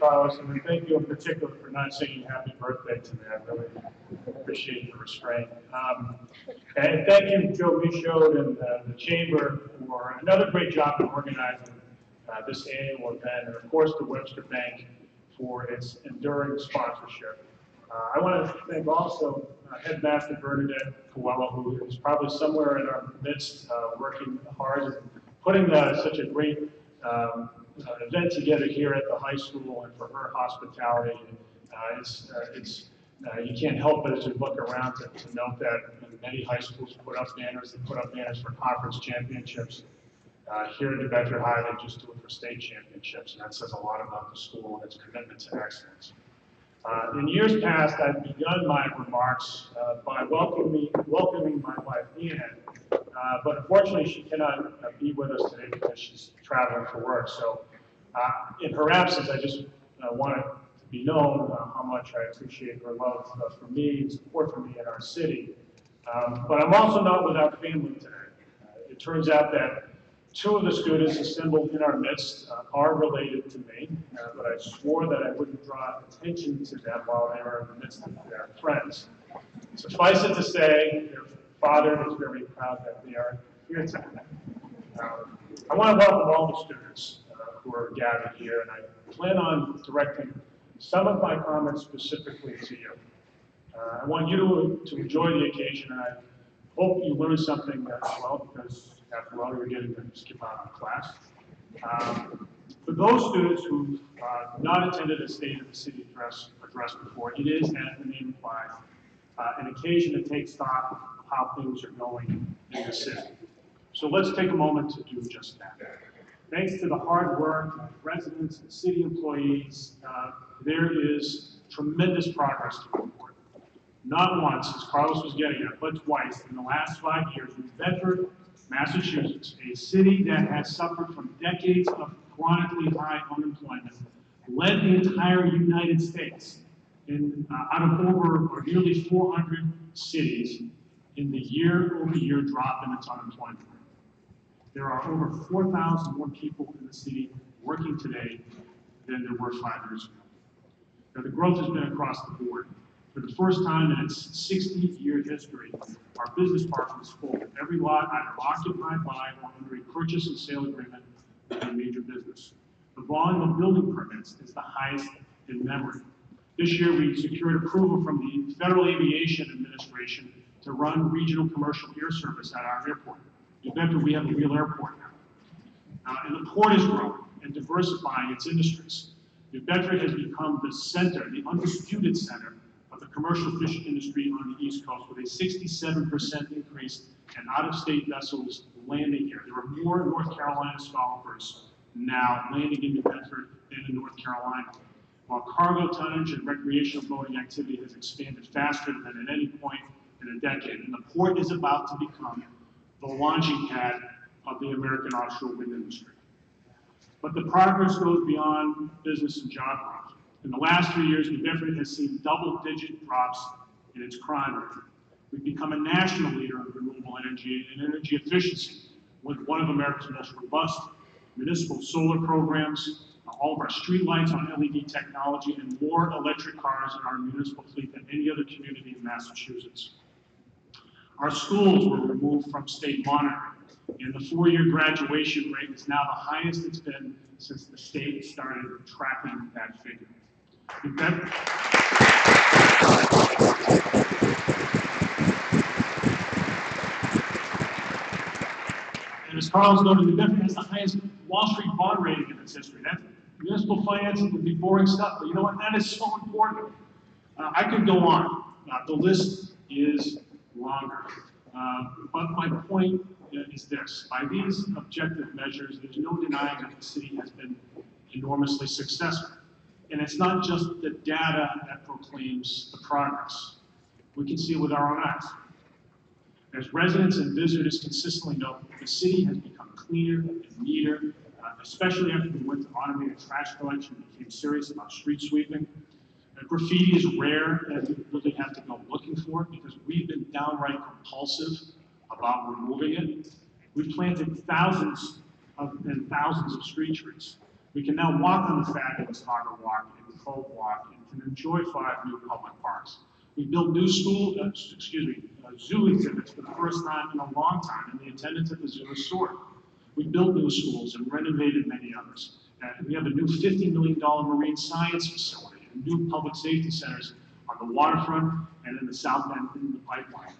Carlos, and thank you in particular for not singing happy birthday to me. I really appreciate the restraint. And thank you, Jon Mitchell and the Chamber for another great job in organizing this annual event, and of course the Webster Bank for its enduring sponsorship. I want to thank also Headmaster Bernadette Coelho, who is probably somewhere in our midst working hard and putting such a great event together here at the high school, and for her hospitality. You can't help but, as you look around, to note that many high schools put up banners. They put up banners for conference championships. Here at Bedford High, they just do it for state championships, and that says a lot about the school and its commitment to excellence. In years past, I've begun my remarks by welcoming my wife, Ian, but unfortunately she cannot be with us today because she's traveling for work. So in her absence, I just wanted to be known how much I appreciate her love for me and support for me in our city. But I'm also not without family today. It turns out that two of the students assembled in our midst are related to me, but I swore that I wouldn't draw attention to them while they were in the midst of their friends. Suffice it to say, their father is very proud that they are here today. I want to welcome all the students who are gathered here, and I plan on directing some of my comments specifically to you. I want you to enjoy the occasion, and I hope you learn something as well, because after all, you're getting to skip out on class. For those students who have not attended a State of the City address before, it is, as the name implies, an occasion to take stock of how things are going in the city. So let's take a moment to do just that. Thanks to the hard work of residents and city employees, there is tremendous progress to report. Not once, as Carlos was getting at, but twice in the last 5 years, in Bedford, Massachusetts, a city that has suffered from decades of chronically high unemployment, led the entire United States out of nearly 400 cities in the year-over-year drop in its unemployment rate. There are over 4,000 more people in the city working today than there were 5 years ago. Now, the growth has been across the board. For the first time in its 60-year history, our business park was full. Every lot either occupied by or under a purchase and sale agreement with a major business. The volume of building permits is the highest in memory. This year, we secured approval from the Federal Aviation Administration to run regional commercial air service at our airport. In Bedford, we have a real airport now. And the port is growing and diversifying its industries. New Bedford has become the center, the undisputed center, of the commercial fishing industry on the East Coast, with a 67% increase in out-of-state vessels landing here. There are more North Carolina scalpers now landing in New Bedford than in North Carolina, while cargo tonnage and recreational boating activity has expanded faster than at any point in a decade. And the port is about to become the launching pad of the American offshore wind industry. But the progress goes beyond business and job growth. In the last 3 years, New Bedford has seen double-digit drops in its crime rate. We've become a national leader in renewable energy and energy efficiency, with one of America's most robust municipal solar programs, all of our street lights on LED technology, and more electric cars in our municipal fleet than any other community in Massachusetts. Our schools were removed from state monitoring, and the 4-year graduation rate is now the highest it's been since the state started tracking that figure. And as Carlos noted, New Bedford has the highest Wall Street bond rating in its history. That municipal financing would be boring stuff, but you know what? That is so important. I could go on. The list is longer. But my point is this. By these objective measures, there's no denying that the city has been enormously successful. And it's not just the data that proclaims the progress. We can see it with our own eyes. As residents and visitors consistently note, the city has become cleaner and neater, especially after we went to automated trash collection and became serious about street sweeping. Graffiti is rare, and we really have to go looking for it because we've been downright compulsive about removing it. We've planted thousands and thousands of street trees. We can now walk on the fabulous Harbor Walk and Cove Walk, and can enjoy 5 new public parks. We built new zoo exhibits for the first time in a long time, and the attendance at the zoo is soared. We built new schools and renovated many others. And we have a new $50 million marine science facility and new public safety centers on the waterfront and in the south end in the pipeline.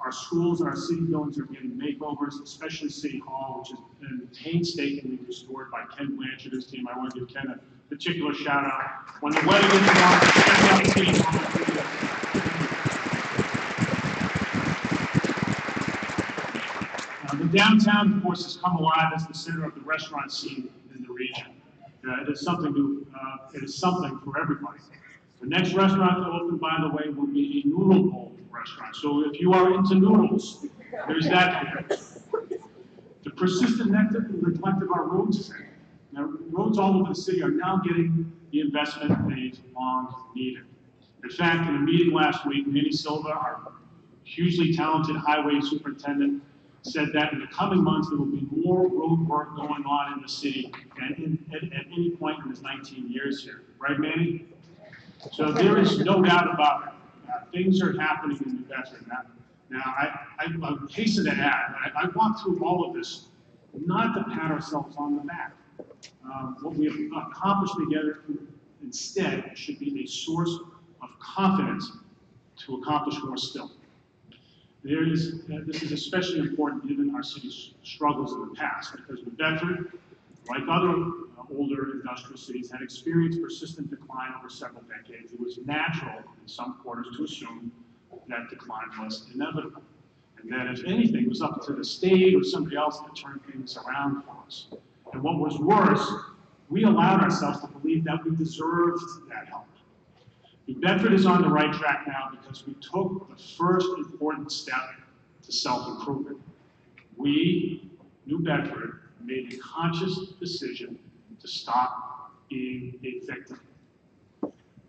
Our schools and our city buildings are getting makeovers, especially City Hall, which has been painstakingly restored by Ken Blanchard and his team. I want to give Ken a particular shout out. When the weather gets warm, check out City Hall. The downtown, of course, has come alive as the center of the restaurant scene in the region. It is something new. It is something for everybody. The next restaurant to open, by the way, will be a noodle bowl restaurant. So if you are into noodles, there's that here. The persistent neglect of our roads today. Now, roads all over the city are now getting the investment they've long needed. In fact, in a meeting last week, Manny Silva, our hugely talented highway superintendent, said that in the coming months there will be more road work going on in the city than at any point in his 19 years here. Right, Manny? So there is no doubt about it. Things are happening in New Bedford. Now I hasten to add, I walked through all of this not to pat ourselves on the back. What we have accomplished together instead should be a source of confidence to accomplish more still. This is especially important given our city's struggles in the past, because New Bedford, like other older industrial cities, had experienced persistent decline over several decades. It was natural in some quarters to assume that decline was inevitable, and that if anything, it was up to the state or somebody else to turn things around for us. And what was worse, we allowed ourselves to believe that we deserved that help. New Bedford is on the right track now because we took the first important step to self-improvement. We, New Bedford, made a conscious decision to stop being a victim.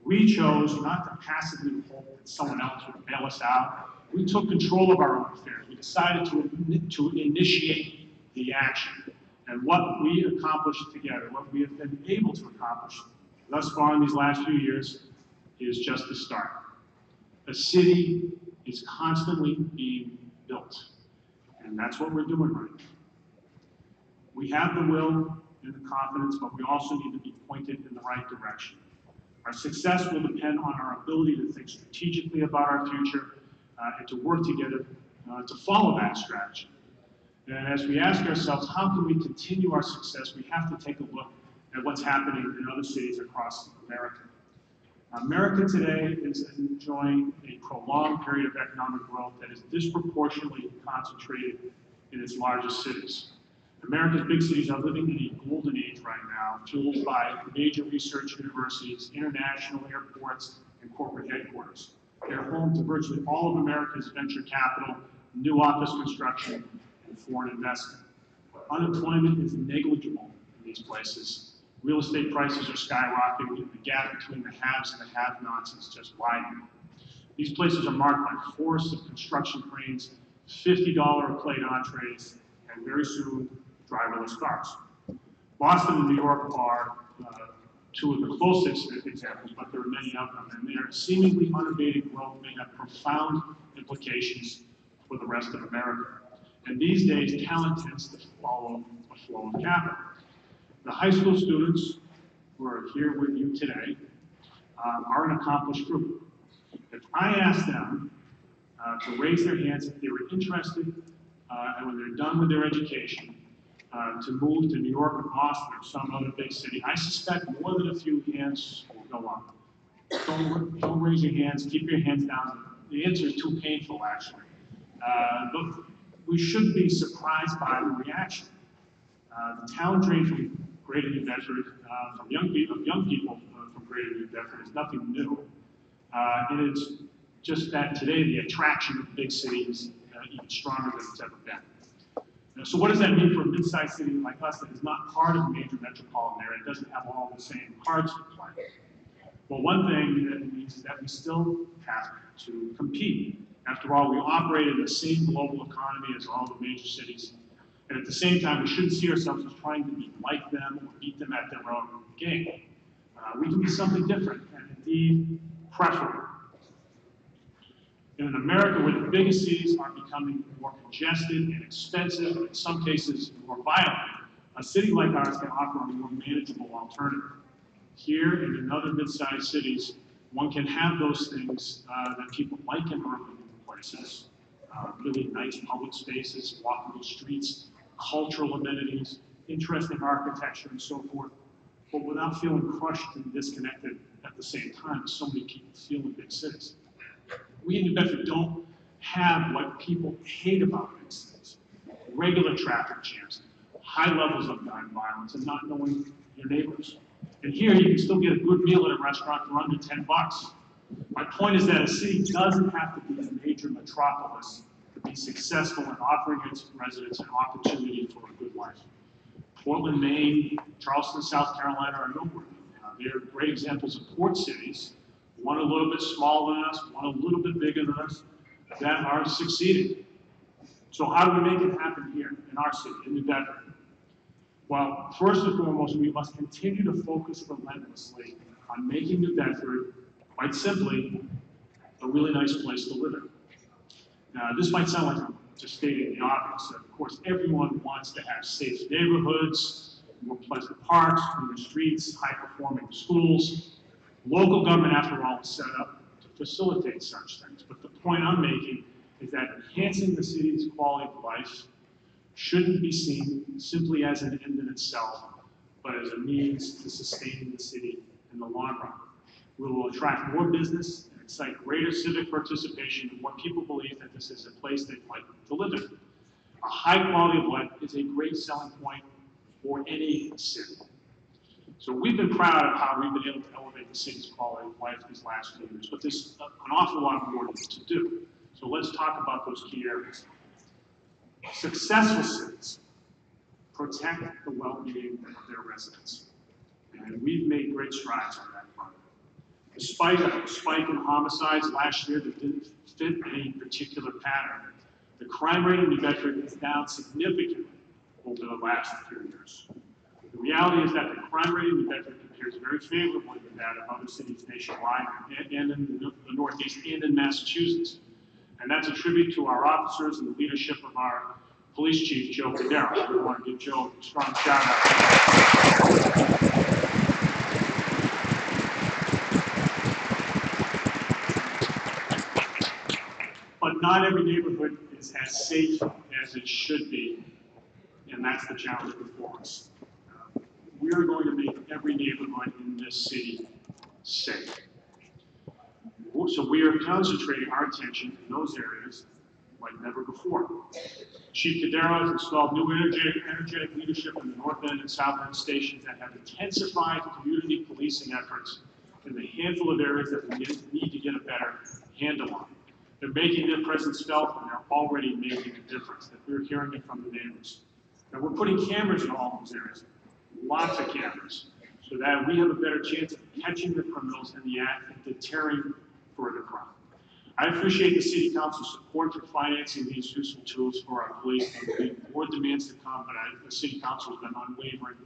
We chose not to passively hope that someone else would bail us out. We took control of our own affairs. We decided to initiate the action. And what we accomplished together, what we have been able to accomplish thus far in these last few years, is just the start. A city is constantly being built, and that's what we're doing right now. We have the will and the confidence, but we also need to be pointed in the right direction. Our success will depend on our ability to think strategically about our future and to work together to follow that strategy. And as we ask ourselves, how can we continue our success, we have to take a look at what's happening in other cities across America. America today is enjoying a prolonged period of economic growth that is disproportionately concentrated in its largest cities. America's big cities are living in a golden age right now, fueled by major research universities, international airports, and corporate headquarters. They're home to virtually all of America's venture capital, new office construction, and foreign investment. Unemployment is negligible in these places. Real estate prices are skyrocketing, and the gap between the haves and the have-nots is just widening. These places are marked by forests of construction cranes, $50 a plate entrees, and very soon, driverless cars. Boston and New York are two of the closest examples, but there are many of them, and their seemingly unabated growth may have profound implications for the rest of America. And these days, talent tends to follow a flow of capital. The high school students who are here with you today are an accomplished group. If I ask them to raise their hands if they were interested, and when they're done with their education, to move to New York or Boston or some other big city, I suspect more than a few hands will go up. Don't raise your hands, keep your hands down. The answer is too painful, actually. But we shouldn't be surprised by the reaction. The talent range from Greater New Bedford, from young people from Greater New Bedford is nothing new. It is just that today the attraction of the big city is even stronger than it's ever been. So what does that mean for a mid-sized city like us that is not part of a major metropolitan area? It doesn't have all the same cards to play. Well, one thing that it means is that we still have to compete. After all, we operate in the same global economy as all the major cities. And at the same time, we shouldn't see ourselves as trying to be like them or beat them at their own game. We can be something different and indeed preferable. In an America where the biggest cities are becoming more congested and expensive, in some cases more violent, a city like ours can offer a more manageable alternative. Here and in other mid-sized cities, one can have those things that people like in urban places, really nice public spaces, walkable streets, cultural amenities, interesting architecture, and so forth, but without feeling crushed and disconnected at the same time as so many people feel in big cities. We in New Bedford don't have what people hate about big cities: regular traffic jams, high levels of gun violence, and not knowing your neighbors. And here you can still get a good meal at a restaurant for under 10 bucks. My point is that a city doesn't have to be a major metropolis to be successful in offering its residents an opportunity for a good life. Portland, Maine, Charleston, South Carolina are noteworthy. They're great examples of port cities, one a little bit smaller than us, one a little bit bigger than us, that are succeeding. So how do we make it happen here in our city, in New Bedford? Well, first and foremost, we must continue to focus relentlessly on making New Bedford, quite simply, a really nice place to live in. Now, this might sound like I'm just stating the obvious. Of course, everyone wants to have safe neighborhoods, more pleasant parks, cleaner streets, high-performing schools. Local government, after all, is set up to facilitate such things. But the point I'm making is that enhancing the city's quality of life shouldn't be seen simply as an end in itself, but as a means to sustaining the city in the long run. We will attract more business and excite greater civic participation in what people believe that this is a place they'd like to live in. A high quality of life is a great selling point for any city. So we've been proud of how we've been able to elevate the city's quality of life these last few years, but there's an awful lot more to do. So let's talk about those key areas. Successful cities protect the well-being of their residents, and we've made great strides on that front. Despite a spike in homicides last year that didn't fit any particular pattern, the crime rate in New Bedford is down significantly over the last few years. The reality is that the crime rate in New Bedford compares very favorably with that of other cities nationwide and in the Northeast and in Massachusetts. And that's a tribute to our officers and the leadership of our police chief, Joe Cadero. We want to give Joe a strong shout out. But not every neighborhood is as safe as it should be, and that's the challenge before us. We are going to make every neighborhood in this city safe. So we are concentrating our attention in those areas like never before. Chief Cadero has installed new energetic leadership in the North End and South End stations that have intensified community policing efforts in the handful of areas that we need to get a better handle on. They're making their presence felt, and they're already making a difference. That we're hearing it from the neighbors. Now we're putting cameras in all those areas, lots of cameras, so that we have a better chance of catching the criminals in the act and deterring further crime. I appreciate the City Council's support for financing these useful tools for our police. There will be more demands to come, but the City Council has been unwavering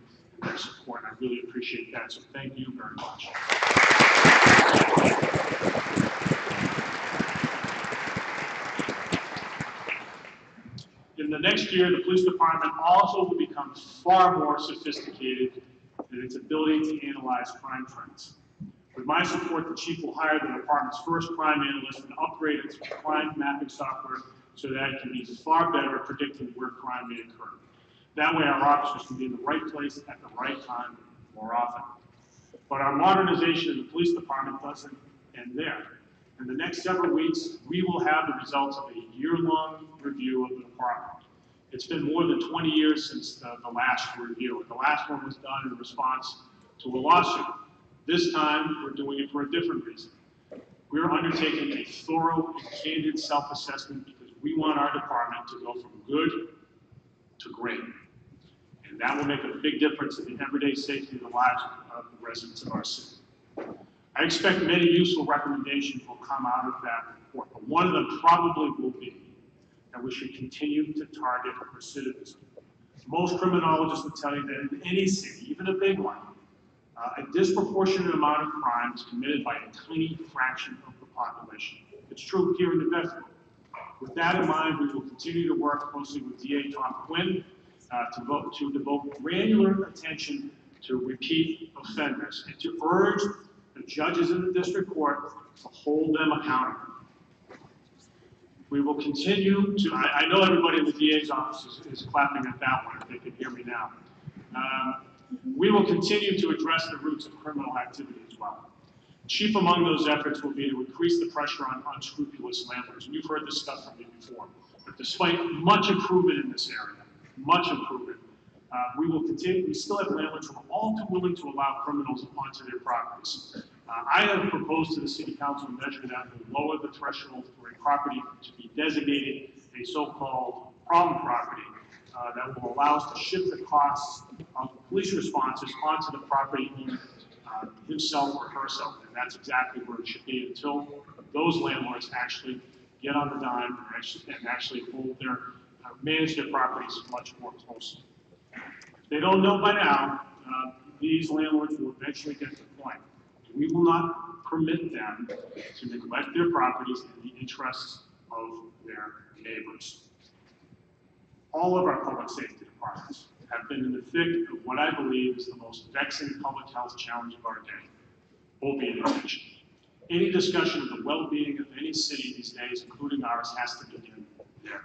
in their support, and I really appreciate that, so thank you very much. In the next year, the police department also will become far more sophisticated in its ability to analyze crime trends. With my support, the chief will hire the department's first crime analyst and upgrade its crime mapping software so that it can be far better at predicting where crime may occur. That way, our officers can be in the right place at the right time more often. But our modernization of the police department doesn't end there. In the next several weeks, we will have the results of a year-long review of the department. It's been more than 20 years since the last review. The last one was done in response to a lawsuit. This time, we're doing it for a different reason. We're undertaking a thorough and candid self-assessment because we want our department to go from good to great. And that will make a big difference in the everyday safety of the lives of the residents of our city. I expect many useful recommendations will come out of that report, but one of them probably will be that we should continue to target recidivism. Most criminologists will tell you that in any city, even a big one, A disproportionate amount of crime is committed by a tiny fraction of the population. It's true here in New Bedford. With that in mind, we will continue to work closely with DA Tom Quinn to devote granular attention to repeat offenders and to urge the judges in the district court to hold them accountable. We will continue to, I know everybody in the DA's office is clapping at that one, if they can hear me now. We will continue to address the roots of criminal activity as well. Chief among those efforts will be to increase the pressure on unscrupulous landlords. And you've heard this stuff from me before. But despite much improvement in this area, much improvement, we will continue. We still have landlords who are all too willing to allow criminals onto their properties. I have proposed to the City Council a measure that will lower the threshold for a property to be designated a so-called problem property that will allow us to shift the costs of police responses onto the property owner himself or herself. And that's exactly where it should be until those landlords actually get on the dime and actually hold their, manage their properties much more closely. If they don't know by now, these landlords will eventually get to the point. We will not permit them to neglect their properties in the interests of their neighbors. All of our public safety departments have been in the thick of what I believe is the most vexing public health challenge of our day, opiate addiction. Any discussion of the well-being of any city these days, including ours, has to begin there.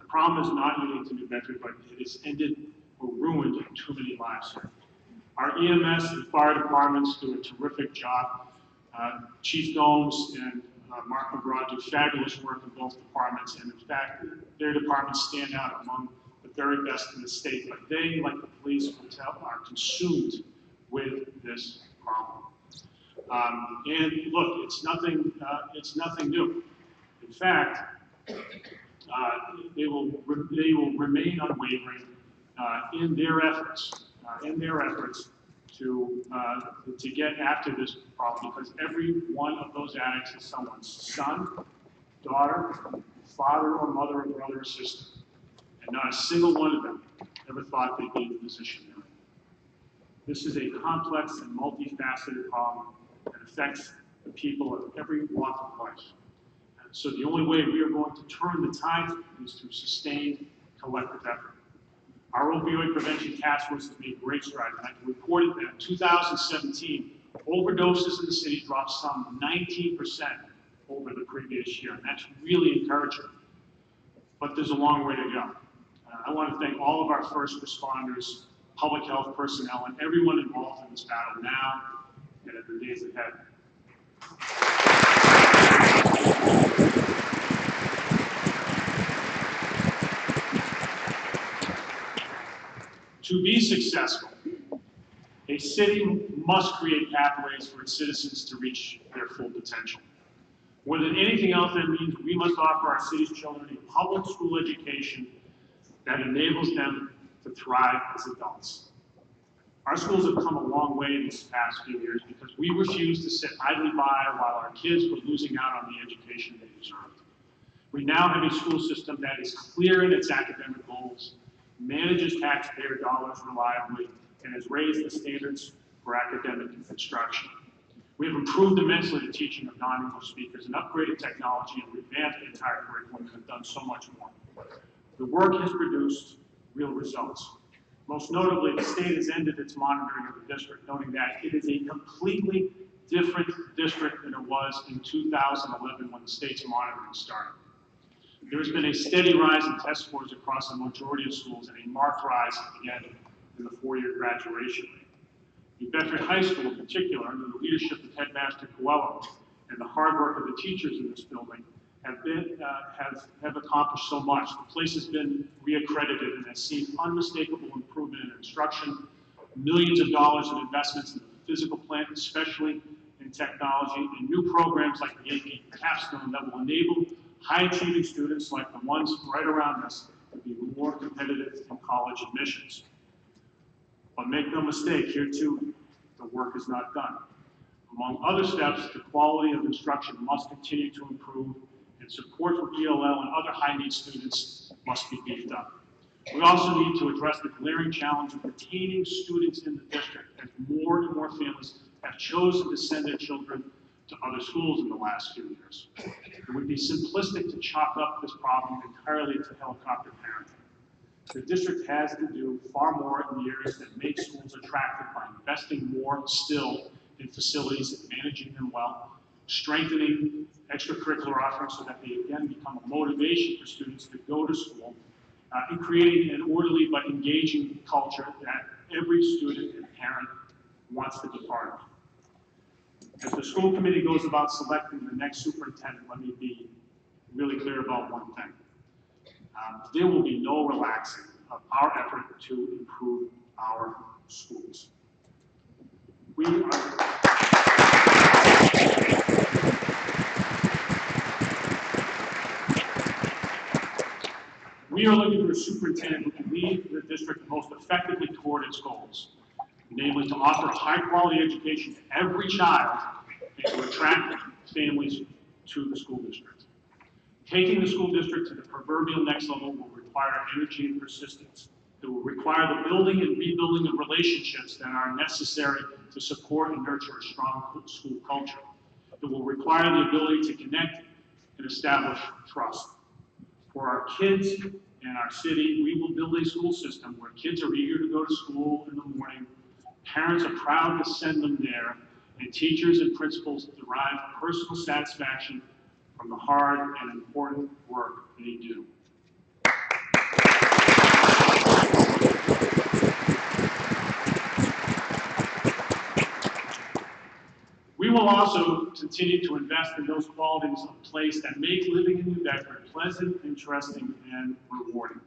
The problem is not unique to New Bedford, but it has ended or ruined too many lives here. Our EMS and fire departments do a terrific job. Chief Gomes and Mark McGraw do fabulous work in both departments, and in fact, their departments stand out among the very best in the state, but they, like the police, are consumed with this problem. And look, it's nothing new. In fact, they will remain unwavering in their efforts to get after this problem, because every one of those addicts is someone's son, daughter, father or mother or brother or sister. And not a single one of them ever thought they'd be in the position they're in. This is a complex and multifaceted problem that affects the people of every walk of life. And so the only way we are going to turn the tide is through sustained collective effort. Our opioid prevention task force has made great strides, and I can report that in 2017, overdoses in the city dropped some 19% over the previous year, and that's really encouraging. But there's a long way to go. I want to thank all of our first responders, public health personnel, and everyone involved in this battle now and in the days ahead. To be successful, a city must create pathways for its citizens to reach their full potential. More than anything else, that means we must offer our city's children a public school education that enables them to thrive as adults. Our schools have come a long way these past few years because we refused to sit idly by while our kids were losing out on the education they deserved. We now have a school system that is clear in its academic goals, manages taxpayer dollars reliably, and has raised the standards for academic instruction. We have improved immensely the teaching of non-English speakers and upgraded technology and revamped the entire curriculum and have done so much more. The work has produced real results. Most notably, the state has ended its monitoring of the district, noting that it is a completely different district than it was in 2011 when the state's monitoring started. There has been a steady rise in test scores across the majority of schools and a marked rise again in the four-year graduation rate. New Bedford High School in particular, under the leadership of Headmaster Coelho and the hard work of the teachers in this building, have accomplished so much. The place has been reaccredited and has seen unmistakable improvement in instruction, millions of dollars in investments in the physical plant, especially in technology, and new programs like the AP Capstone that will enable high-achieving students like the ones right around us to be more competitive in college admissions. But make no mistake, here too, the work is not done. Among other steps, the quality of instruction must continue to improve, and support for ELL and other high-need students must be beefed up. We also need to address the glaring challenge of retaining students in the district, as more and more families have chosen to send their children to other schools in the last few years. It would be simplistic to chalk up this problem entirely to helicopter parenting. The district has to do far more in the areas that make schools attractive by investing more still in facilities and managing them well, strengthening extracurricular offerings so that they again become a motivation for students to go to school, and creating an orderly but engaging culture that every student and parent wants to be part of. As the school committee goes about selecting the next superintendent, let me be really clear about one thing. There will be no relaxing of our effort to improve our schools. We are looking for a superintendent who can lead the district most effectively toward its goals, namely to offer a high-quality education to every child and to attract families to the school district. Taking the school district to the proverbial next level will require energy and persistence. It will require the building and rebuilding of relationships that are necessary to support and nurture a strong school culture. It will require the ability to connect and establish trust. For our kids and our city, we will build a school system where kids are eager to go to school in the morning, parents are proud to send them there, and teachers and principals derive personal satisfaction from the hard and important work they do. We will also continue to invest in those qualities of place that make living in New Bedford pleasant, interesting, and rewarding.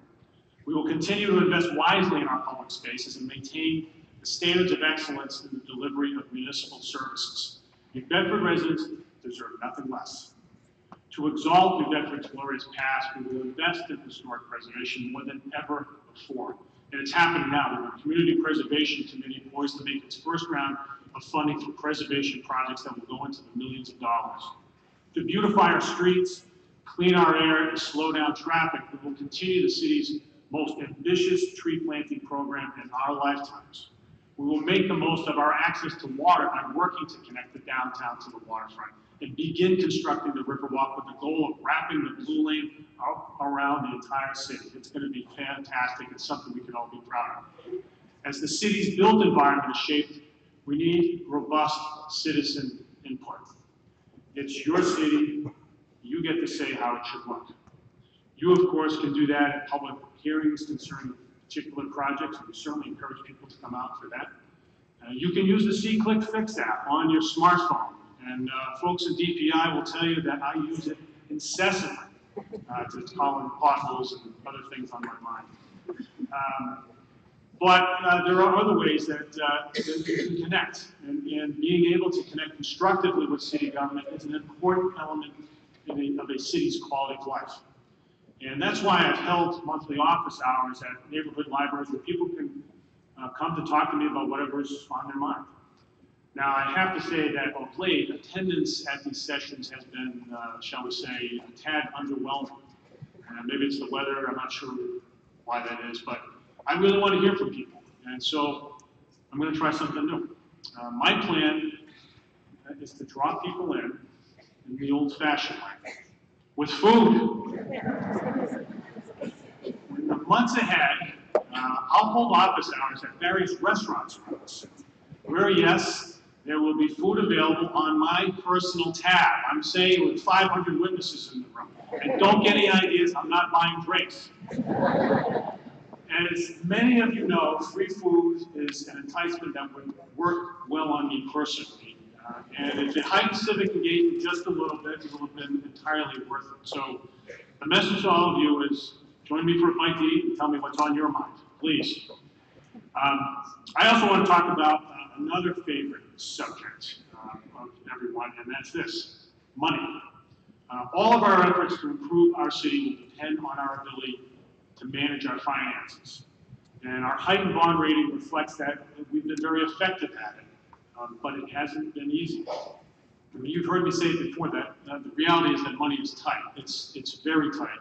We will continue to invest wisely in our public spaces and maintain the standards of excellence in the delivery of municipal services. New Bedford residents deserve nothing less. To exalt New Bedford's glorious past, we will invest in historic preservation more than ever before. And it's happening now with the Community Preservation Committee poised to make its first round of funding for preservation projects that will go into the millions of dollars. To beautify our streets, clean our air, and slow down traffic, we will continue the city's most ambitious tree planting program in our lifetimes. We will make the most of our access to water by working to connect the downtown to the waterfront and begin constructing the Riverwalk with the goal of wrapping the Blue Lane around the entire city. It's going to be fantastic. It's something we can all be proud of. As the city's built environment is shaped, we need robust citizen input. It's your city. You get to say how it should look. You, of course, can do that at public hearings concerning particular projects. We certainly encourage people to come out for that. You can use the See-Click Fix app on your smartphone. And folks at DPI will tell you that I use it incessantly to call in potholes and other things on my mind. But there are other ways that you can connect. And being able to connect constructively with city government is an important element of a city's quality of life. And that's why I've held monthly office hours at neighborhood libraries where people can come to talk to me about whatever's on their mind. Now, I have to say that of late, attendance at these sessions has been, shall we say, a tad underwhelming. Maybe it's the weather, I'm not sure why that is, but I really want to hear from people. And so I'm going to try something new. My plan is to draw people in the old-fashioned way, with food. In the months ahead, I'll hold office hours at various restaurants around the city, where, yes, there will be food available on my personal tab. I'm saying with 500 witnesses in the room. And don't get any ideas, I'm not buying drinks. And as many of you know, free food is an enticement that would work well on me personally. And if it heightens civic engagement just a little bit, it will have been entirely worth it. So the message to all of you is join me for a bite to eat and tell me what's on your mind, please. I also want to talk about another favorite subject of everyone, and that's this, money. All of our efforts to improve our city will depend on our ability to manage our finances. And our heightened bond rating reflects that we've been very effective at it, but it hasn't been easy. I mean, you've heard me say it before that the reality is that money is tight. It's very tight.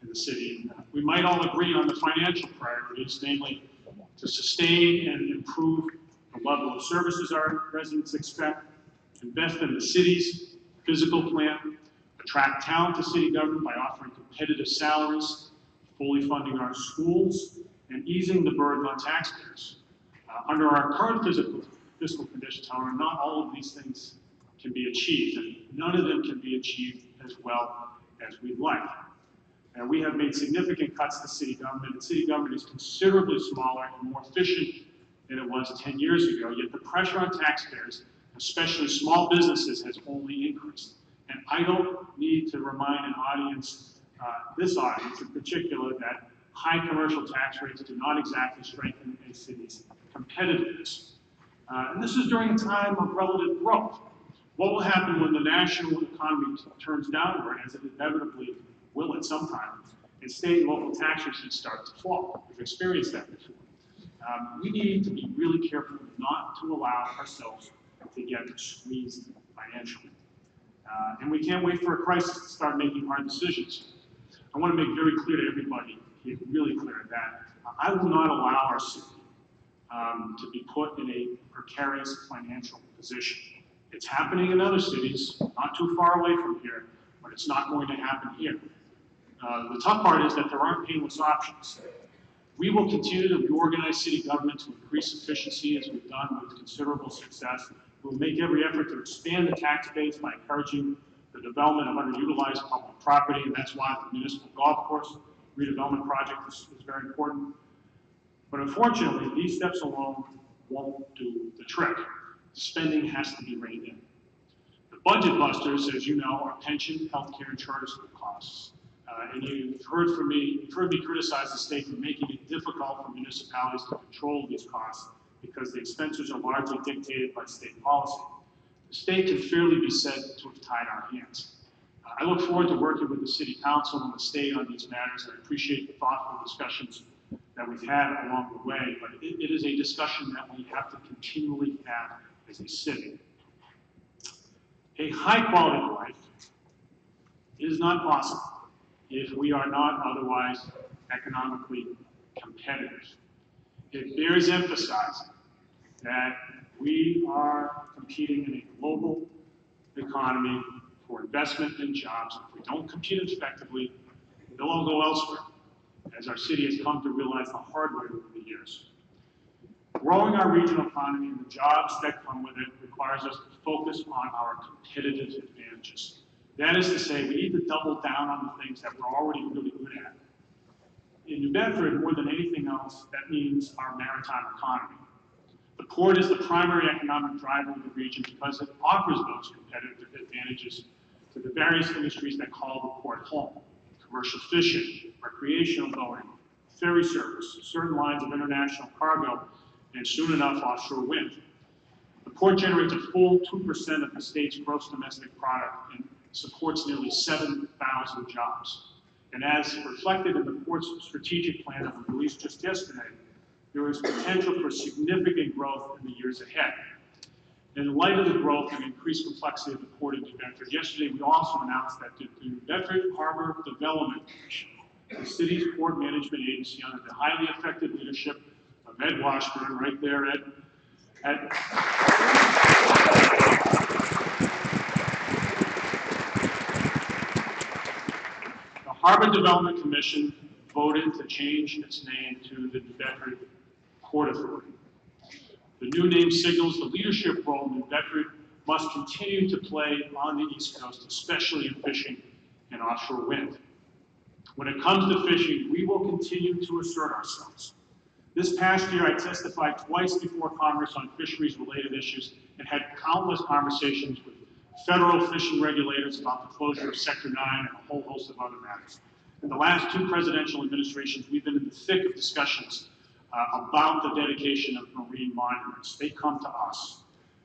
in the city. We might all agree on the financial priorities, namely to sustain and improve the level of services our residents expect, invest in the city's physical plan, attract talent to city government by offering competitive salaries, fully funding our schools, and easing the burden on taxpayers. Under our current fiscal conditions, however, not all of these things can be achieved, and none of them can be achieved as well as we'd like. And we have made significant cuts to city government, and city government is considerably smaller and more efficient than it was 10 years ago, yet the pressure on taxpayers, especially small businesses, has only increased. And I don't need to remind an audience, this audience in particular, that high commercial tax rates do not exactly strengthen a city's competitiveness. And this is during a time of relative growth. What will happen when the national economy turns downward, as it inevitably will at some time, and state and local tax receipts start to fall? We've experienced that before. We need to be really careful not to allow ourselves to get squeezed financially. And we can't wait for a crisis to start making hard decisions. I want to make very clear to everybody, really clear, that I will not allow our city to be put in a precarious financial position. It's happening in other cities, not too far away from here, but it's not going to happen here. The tough part is that there aren't painless options. We will continue to reorganize city government to increase efficiency, as we've done with considerable success. We'll make every effort to expand the tax base by encouraging the development of underutilized public property, and that's why the municipal golf course redevelopment project is very important. But unfortunately, these steps alone won't do the trick. Spending has to be reined in. The budget busters, as you know, are pension, healthcare, and charter school costs. And you've heard me criticize the state for making it difficult for municipalities to control these costs because the expenses are largely dictated by state policy. The state can fairly be said to have tied our hands. I look forward to working with the City Council and the state on these matters. I appreciate the thoughtful discussions that we've had along the way, but it is a discussion that we have to continually have as a city. A high quality of life is not possible if we are not otherwise economically competitive. It bears emphasizing that we are competing in a global economy for investment and jobs. If we don't compete effectively, they'll all go elsewhere, as our city has come to realize the hard way over the years. Growing our regional economy and the jobs that come with it requires us to focus on our competitive advantages. That is to say, we need to double down on the things that we're already really good at. In New Bedford, more than anything else, that means our maritime economy. The port is the primary economic driver of the region because it offers those competitive advantages to the various industries that call the port home: commercial fishing, recreational boating, ferry service, certain lines of international cargo, and soon enough, offshore wind. The port generates a full 2% of the state's gross domestic product and supports nearly 7,000 jobs. And as reflected in the port's strategic plan that was released just yesterday, there is potential for significant growth in the years ahead. In light of the growth and increased complexity of the port in New Bedford, yesterday we also announced that the New Bedford Harbor Development Commission, the city's port management agency under the highly effective leadership of Ed Washburn, right there, Ed. The Harbor Development Commission voted to change its name to the New Bedford Port Authority. The new name signals the leadership role New Bedford must continue to play on the East Coast, especially in fishing and offshore wind. When it comes to fishing, we will continue to assert ourselves. This past year, I testified twice before Congress on fisheries-related issues and had countless conversations with federal fishing regulators about the closure of Sector 9 and a whole host of other matters. In the last two presidential administrations, we've been in the thick of discussions about the dedication of marine monuments. They come to us.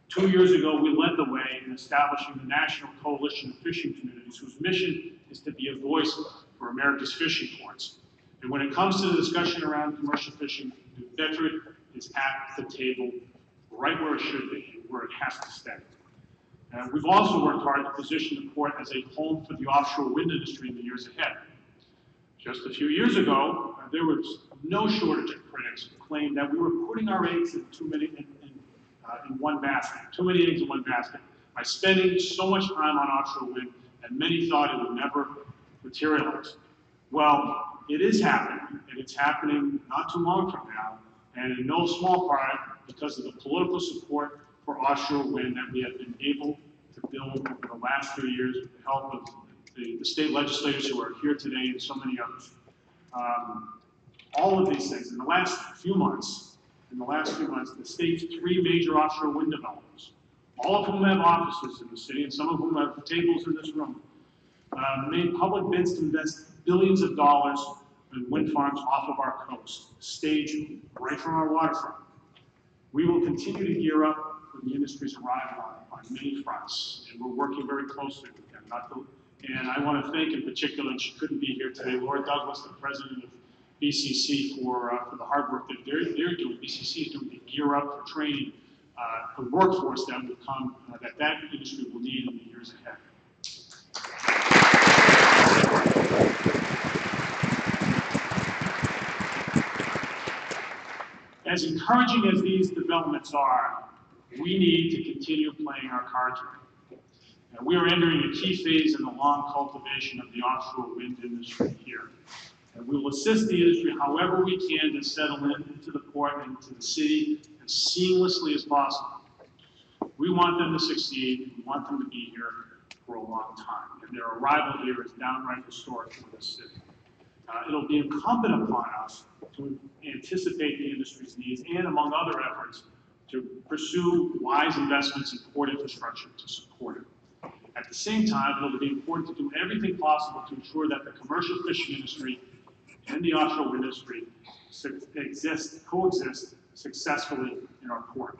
2 years ago, we led the way in establishing the National Coalition of Fishing Communities, whose mission is to be a voice for America's fishing ports. And when it comes to the discussion around commercial fishing, New Bedford is at the table right where it should be, where it has to stay. We've also worked hard to position the port as a home for the offshore wind industry in the years ahead. Just a few years ago, there was no shortage of critics who claimed that we were putting our eggs in one basket, too many eggs in one basket, by spending so much time on offshore wind, and many thought it would never materialize. Well, it is happening, and it's happening not too long from now, and in no small part because of the political support for offshore wind that we have been able to build over the last few years with the help of the state legislators who are here today and so many others. All of these things, in the last few months, the state's 3 major offshore wind developers, all of whom have offices in the city and some of whom have tables in this room, made public bids to invest billions of dollars in wind farms off of our coast, staged right from our waterfront. We will continue to gear up for the industry's arrival on many fronts, and we're working very closely with them. And I want to thank in particular, and she couldn't be here today, Laura Douglas, the president of BCC, for the hard work that they're doing. BCC is doing to gear up for training the workforce that will come, that industry will need in the years ahead. As encouraging as these developments are, we need to continue playing our cards right. And we are entering a key phase in the long cultivation of the offshore wind industry here. And we will assist the industry however we can to settle into the port and into the city as seamlessly as possible. We want them to succeed. We want them to be here for a long time. And their arrival here is downright historic for the city. It'll be incumbent upon us to anticipate the industry's needs and, among other efforts, to pursue wise investments in port infrastructure to support it. At the same time, it'll be important to do everything possible to ensure that the commercial fishing industry and the offshore wind industry coexist successfully in our port.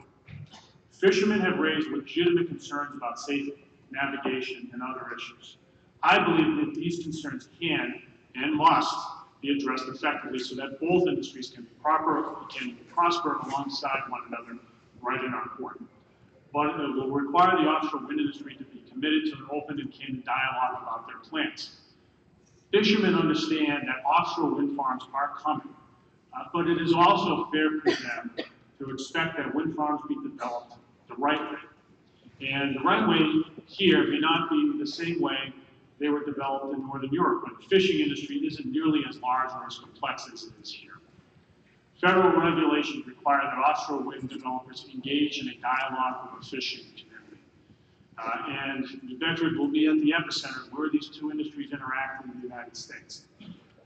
Fishermen have raised legitimate concerns about safe navigation and other issues. I believe that these concerns can and must be addressed effectively so that both industries can prosper alongside one another right in our port. But it will require the offshore wind industry to be committed to an open and candid dialogue about their plans. Fishermen understand that offshore wind farms are coming, but it is also fair for them to expect that wind farms be developed the right way. And the right way here may not be the same way they were developed in Northern Europe, but the fishing industry isn't nearly as large or as complex as it is here. Federal regulations require that offshore wind developers engage in a dialogue with the fishing community. And New Bedford will be at the epicenter where these two industries interact in the United States.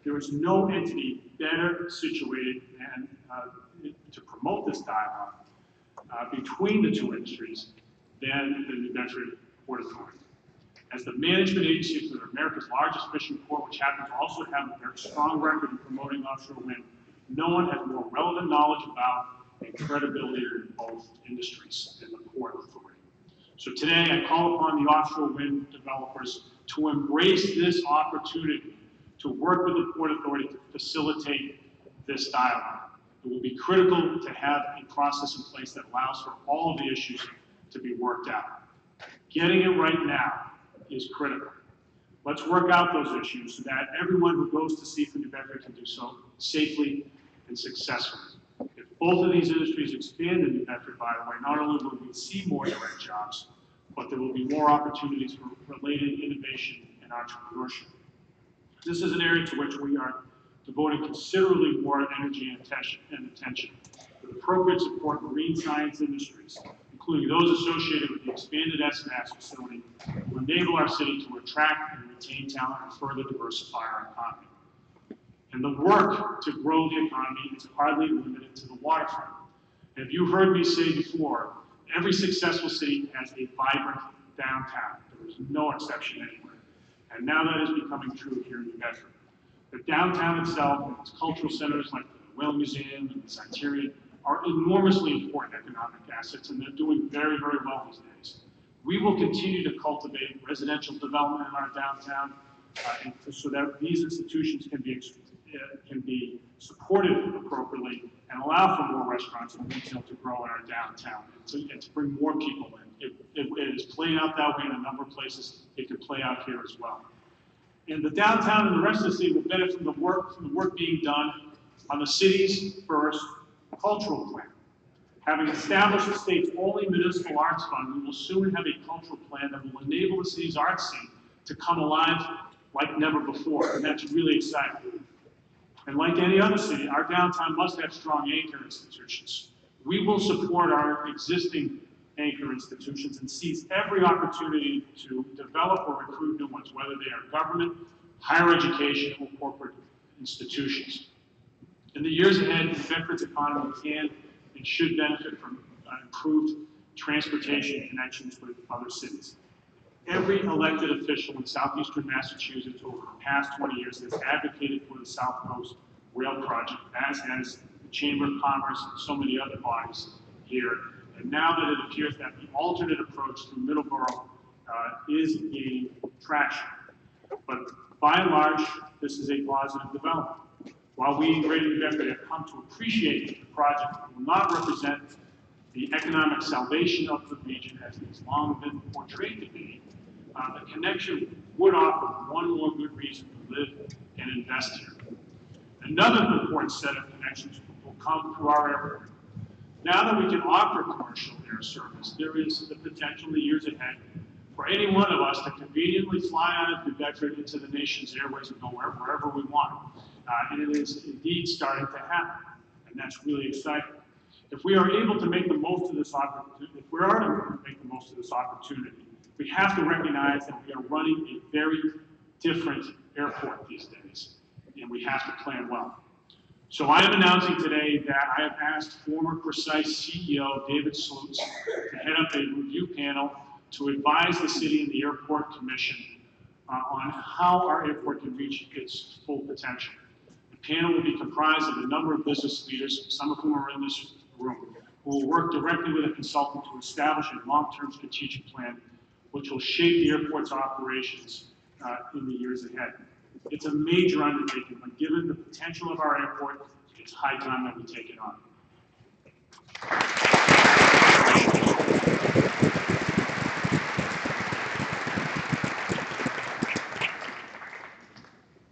There is no entity better situated and, to promote this dialogue between the two industries than the New Bedford Port Authority. As the management agency for America's largest fishing port, which happens to also have a very strong record in promoting offshore wind, no one has more relevant knowledge about and credibility in both industries than the Port Authority. So today I call upon the offshore wind developers to embrace this opportunity to work with the Port Authority to facilitate this dialogue. It will be critical to have a process in place that allows for all of the issues to be worked out. Getting it right now is critical. Let's work out those issues so that everyone who goes to sea from New Bedford can do so safely and successfully. If both of these industries expand in New Bedford, by the way, not only will we see more direct jobs, but there will be more opportunities for related innovation and entrepreneurship. This is an area to which we are devoting considerably more energy and attention with appropriate support marine science industries, including those associated with the expanded SMAS facility, will enable our city to attract and retain talent and further diversify our economy. And the work to grow the economy is hardly limited to the waterfront. As you heard me say before, every successful city has a vibrant downtown. There is no exception anywhere. And now that is becoming true here in New Bedford. The downtown itself and its cultural centers like the Whale Museum and the Sanitarium are enormously important economic assets, and they're doing very, very well these days. We will continue to cultivate residential development in our downtown so that these institutions can be supported appropriately and allow for more restaurants and retail to grow in our downtown and to bring more people in. It is playing out that way in a number of places. It could play out here as well. And the downtown and the rest of the city will benefit from the work being done on the city's first cultural plan. Having established the state's only municipal arts fund, we will soon have a cultural plan that will enable the city's arts scene to come alive like never before, and that's really exciting. And like any other city, our downtown must have strong anchor institutions. We will support our existing anchor institutions and seize every opportunity to develop or recruit new ones, whether they are government, higher education, or corporate institutions. In the years ahead, New Bedford's economy can and should benefit from improved transportation connections with other cities. Every elected official in southeastern Massachusetts over the past 20 years has advocated for the South Coast Rail Project, as has the Chamber of Commerce and so many other bodies here. And now that it appears that the alternate approach through Middleborough is gaining traction. But by and large, this is a positive development. While we in Greater New Bedford have come to appreciate that the project will not represent the economic salvation of the region as it has long been portrayed to be, the connection would offer one more good reason to live and invest here. Another important set of connections will come through our airport. Now that we can offer commercial air service, there is the potential in the years ahead for any one of us to conveniently fly out of New Bedford into the nation's airways and go wherever we want. And it is indeed starting to happen, and that's really exciting. If we are able to make the most of this opportunity, we have to recognize that we are running a very different airport these days, and we have to plan well. So I am announcing today that I have asked former Precise CEO David Slutz to head up a review panel to advise the city and the Airport Commission on how our airport can reach its full potential. The panel will be comprised of a number of business leaders, some of whom are in this room, who will work directly with a consultant to establish a long-term strategic plan which will shape the airport's operations in the years ahead. It's a major undertaking, but given the potential of our airport, it's high time that we take it on.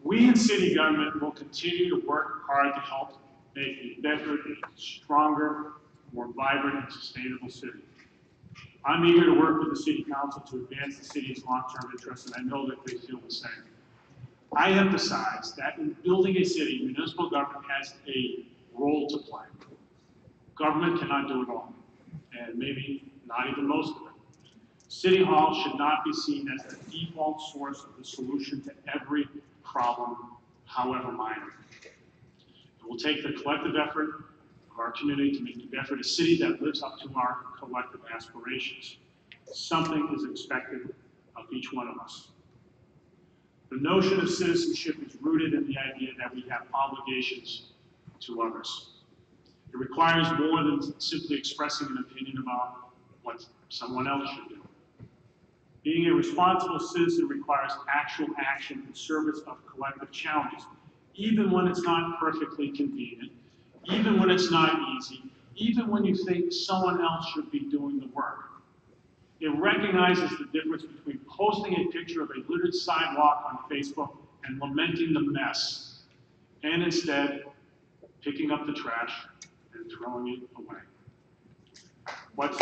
We in city government will continue to work hard to help make New Bedford a stronger, more vibrant, and sustainable city. I'm eager to work with the City Council to advance the city's long-term interests, and I know that they feel the same. I emphasize that in building a city, municipal government has a role to play. Government cannot do it all, and maybe not even most of it. City Hall should not be seen as the default source of the solution to every problem, however minor. It will take the collective effort of our community to make New Bedford a city that lives up to our collective aspirations. Something is expected of each one of us. The notion of citizenship is rooted in the idea that we have obligations to others. It requires more than simply expressing an opinion about what someone else should do. Being a responsible citizen requires actual action in service of collective challenges, even when it's not perfectly convenient, even when it's not easy, even when you think someone else should be doing the work. It recognizes the difference between posting a picture of a littered sidewalk on Facebook and lamenting the mess, and instead picking up the trash and throwing it away. What's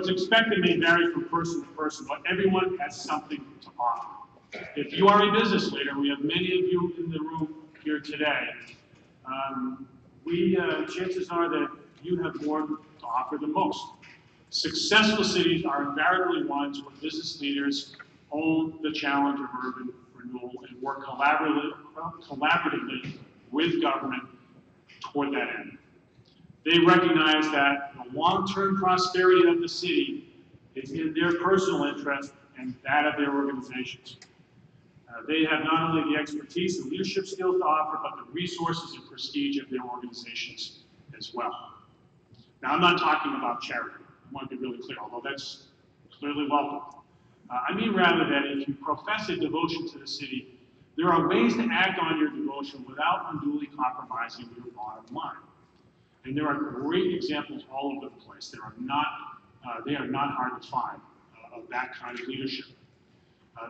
expected may vary from person to person, but everyone has something to offer. If you are a business leader, we have many of you in the room here today, chances are that you have more to offer than most. Successful cities are invariably ones where business leaders own the challenge of urban renewal and work collaboratively with government toward that end. They recognize that the long-term prosperity of the city is in their personal interest and that of their organizations. They have not only the expertise and leadership skills to offer, but the resources and prestige of their organizations as well. Now, I'm not talking about charity. I want to be really clear, although that's clearly welcome. I mean rather that if you profess a devotion to the city, there are ways to act on your devotion without unduly compromising your bottom line. And there are great examples all over the place. They are not hard to find of that kind of leadership.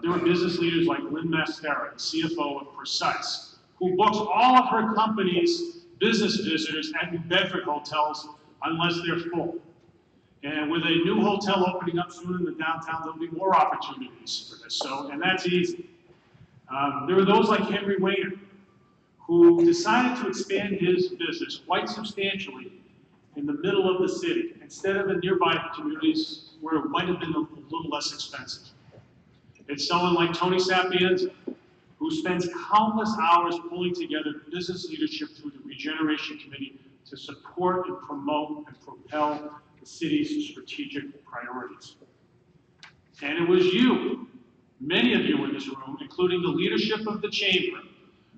There are business leaders like Lynn Mastera, the CFO of Precise, who books all of her company's business visitors at New Bedford hotels unless they're full. And with a new hotel opening up soon in the downtown, there'll be more opportunities for this. And that's easy. There are those like Henry Wayner, who decided to expand his business quite substantially in the middle of the city, instead of in nearby communities where it might have been a little less expensive. It's someone like Tony Sapienza, who spends countless hours pulling together business leadership through the Regeneration Committee to support and promote and propel the city's strategic priorities. And it was you, many of you in this room, including the leadership of the chamber,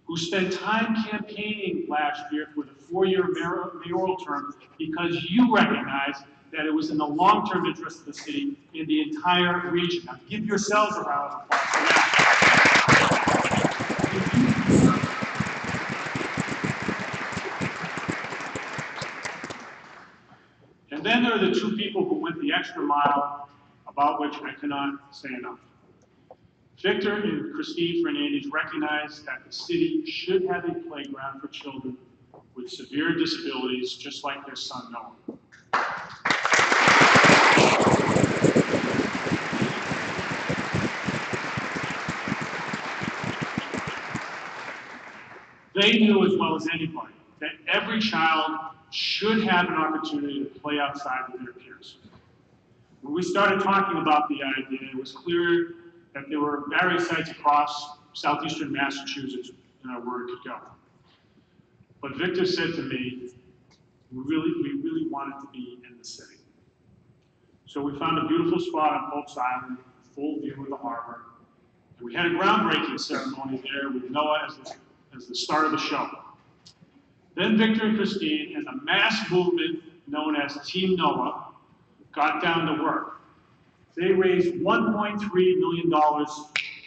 who spent time campaigning last year for the 4-year mayoral term because you recognized that it was in the long-term interest of the city and the entire region. Now, give yourselves a round of applause for that. And then there are the two people who went the extra mile, about which I cannot say enough. Victor and Christine Fernandez recognized that the city should have a playground for children with severe disabilities, just like their son Noah. They knew as well as anybody that every child should have an opportunity to play outside with their peers. When we started talking about the idea, it was clear that there were various sites across southeastern Massachusetts where it could go. But Victor said to me, we really wanted to be in the city. So we found a beautiful spot on Pope's Island, full view of the harbor. And we had a groundbreaking ceremony there with Noah as the start of the show. Then Victor and Christine and the mass movement known as Team Noah got down to work. They raised $1.3 million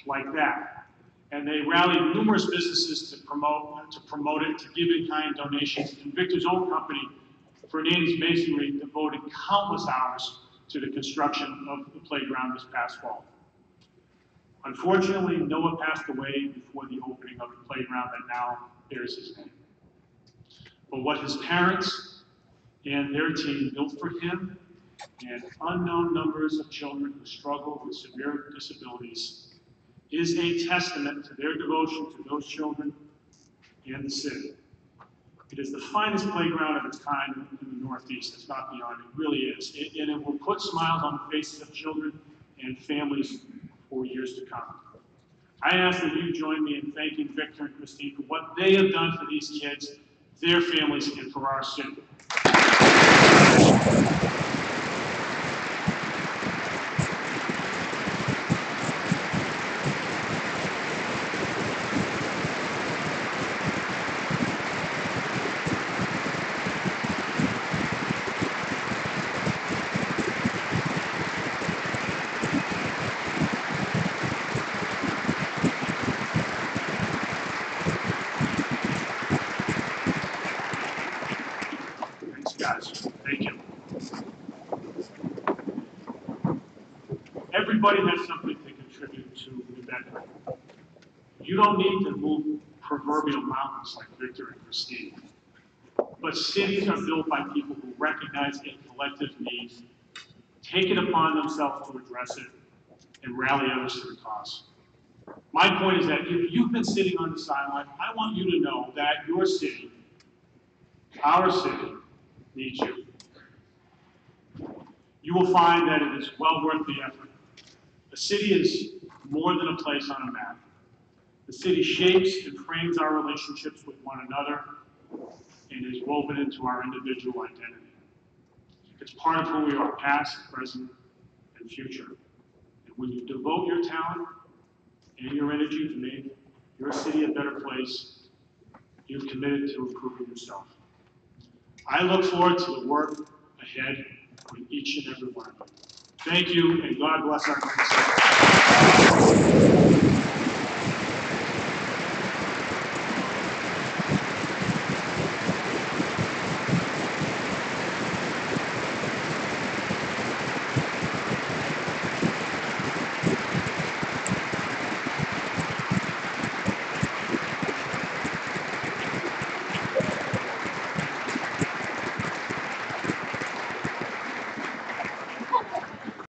like that. And they rallied numerous businesses to promote it, to give in-kind donations. And Victor's own company, Fernandez Masonry, devoted countless hours to the construction of the playground this past fall. Unfortunately, Noah passed away before the opening of the playground that now bears his name. But what his parents and their team built for him and unknown numbers of children who struggle with severe disabilities is a testament to their devotion to those children and the city. It is the finest playground of its kind in the Northeast. It's not beyond. It really is. And it will put smiles on the faces of children and families for years to come. I ask that you join me in thanking Victor and Christine for what they have done for these kids, their families, and for our city. Thank you. Everybody has something to contribute to New Bedford. You don't need to move proverbial mountains like Victor and Christine. But cities are built by people who recognize a collective need, take it upon themselves to address it, and rally others to the cause. My point is that if you've been sitting on the sideline, I want you to know that your city, our city, needs you. You will find that it is well worth the effort. A city is more than a place on a map. The city shapes and frames our relationships with one another and is woven into our individual identity. It's part of who we are, past, present, and future. And when you devote your talent and your energy to make your city a better place, you've committed to improving yourself. I look forward to the work ahead with each and every one of you. Thank you, and God bless our great city.